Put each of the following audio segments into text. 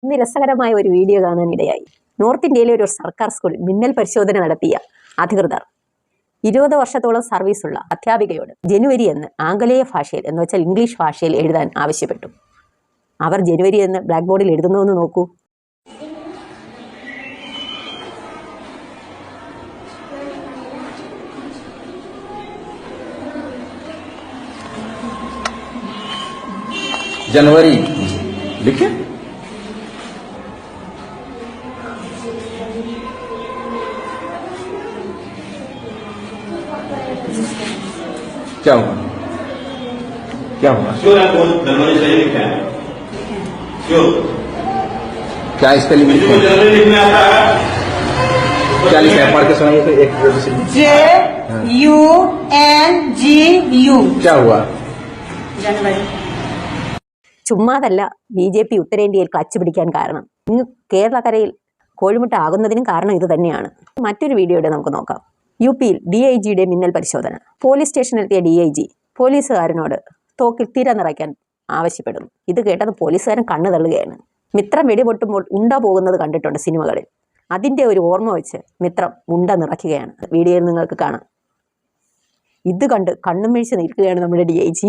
ഇന്ന് രസകരമായ ഒരു വീഡിയോ കാണാനിടയായി. നോർത്ത് ഇന്ത്യയിലെ ഒരു സർക്കാർ സ്കൂളിൽ മിന്നൽ പരിശോധന നടത്തിയ അധികൃതർ 20 വർഷത്തോളം സർവീസുള്ള അധ്യാപികയോട് ജനുവരി എന്ന് ആംഗലേയ ഭാഷയിൽ എന്ന് വെച്ചാൽ ഇംഗ്ലീഷ് ഭാഷയിൽ എഴുതാൻ ആവശ്യപ്പെട്ടു. അവർ ജനുവരി എന്ന് ബ്ലാക്ക് ബോർഡിൽ എഴുതുന്നുവെന്ന് നോക്കൂ. जनवरी लिखे क्या हुआ क्या हुआ श्योर आप जनवरी सही लिखा है श्योर क्या स्पेलिंग जनवरी लिखने आता है क्या लिखा है पढ़ के सुनाइए तो एक JUNGU क्या हुआ जनवरी. ചുമ്മാതല്ല BJP ഉത്തരേന്ത്യയിൽ ക്ലച്ച് പിടിക്കാൻ കാരണം. ഇന്ന് കേരളക്കരയിൽ കോഴിമുട്ട ആകുന്നതിനും കാരണം ഇത് തന്നെയാണ്. മറ്റൊരു വീഡിയോയുടെ നമുക്ക് നോക്കാം. UP-യിൽ DIGയുടെ മിന്നൽ പരിശോധന. പോലീസ് സ്റ്റേഷനിലെത്തിയ DIG പോലീസുകാരനോട് തോക്കിൽ തിര നിറയ്ക്കാൻ ആവശ്യപ്പെടുന്നു. ഇത് കേട്ടത് പോലീസുകാരൻ കണ്ണു തള്ളുകയാണ്. മിത്രം വെടിപൊട്ടുമ്പോൾ ഉണ്ട പോകുന്നത് കണ്ടിട്ടുണ്ട് സിനിമകളിൽ. അതിൻ്റെ ഒരു ഓർമ്മ വെച്ച് മിത്രം ഉണ്ട നിറയ്ക്കുകയാണ്. വീഡിയോയിൽ നിങ്ങൾക്ക് കാണാം. ഇത് കണ്ട് കണ്ണും വീഴ്ച നിൽക്കുകയാണ് നമ്മുടെ DIG.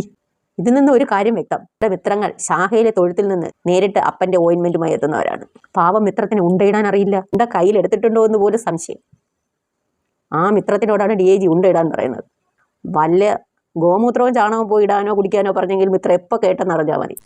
ഇതിൽ നിന്ന് ഒരു കാര്യം വ്യക്തം, മിത്രങ്ങൾ ശാഖയിലെ തൊഴുത്തിൽ നിന്ന് നേരിട്ട് അപ്പൻ്റെ ഓയിൻമെൻറ്റുമായി എത്തുന്നവരാണ്. പാവം മിത്രത്തിന് ഉണ്ടയിടാൻ അറിയില്ല. ഉണ്ട കയ്യിൽ എടുത്തിട്ടുണ്ടോ എന്ന് പോലും സംശയം. ആ മിത്രത്തിനോടാണ് DIG ഉണ്ടയിടാൻ പറയുന്നത്. വല്ല ഗോമൂത്രവും ചാണകവും പോയി ഇടാനോ കുടിക്കാനോ പറഞ്ഞെങ്കിൽ മിത്രം എപ്പോൾ കേട്ടെന്ന് അറിഞ്ഞാൽ മതി.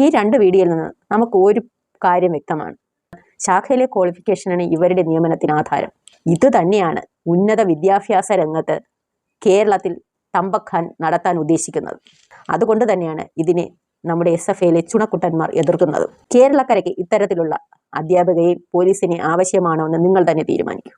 ഈ രണ്ട് വീഡിയോയിൽ നിന്ന് നമുക്ക് ഒരു കാര്യം വ്യക്തമാണ്. ശാഖയിലെ ക്വാളിഫിക്കേഷനാണ് ഇവരുടെ നിയമനത്തിന് ആധാരം. ഇത് തന്നെയാണ് ഉന്നത വിദ്യാഭ്യാസ രംഗത്ത് കേരളത്തിൽ തമ്പഖാൻ നടത്താൻ ഉദ്ദേശിക്കുന്നത്. അതുകൊണ്ട് തന്നെയാണ് ഇതിനെ നമ്മുടെ SFIയിലെ ചുണക്കുട്ടന്മാർ എതിർക്കുന്നത്. കേരളക്കരയ്ക്ക് ഇത്തരത്തിലുള്ള അധ്യാപകയെയും പോലീസിനെ ആവശ്യമാണോ എന്ന് നിങ്ങൾ തന്നെ തീരുമാനിക്കും.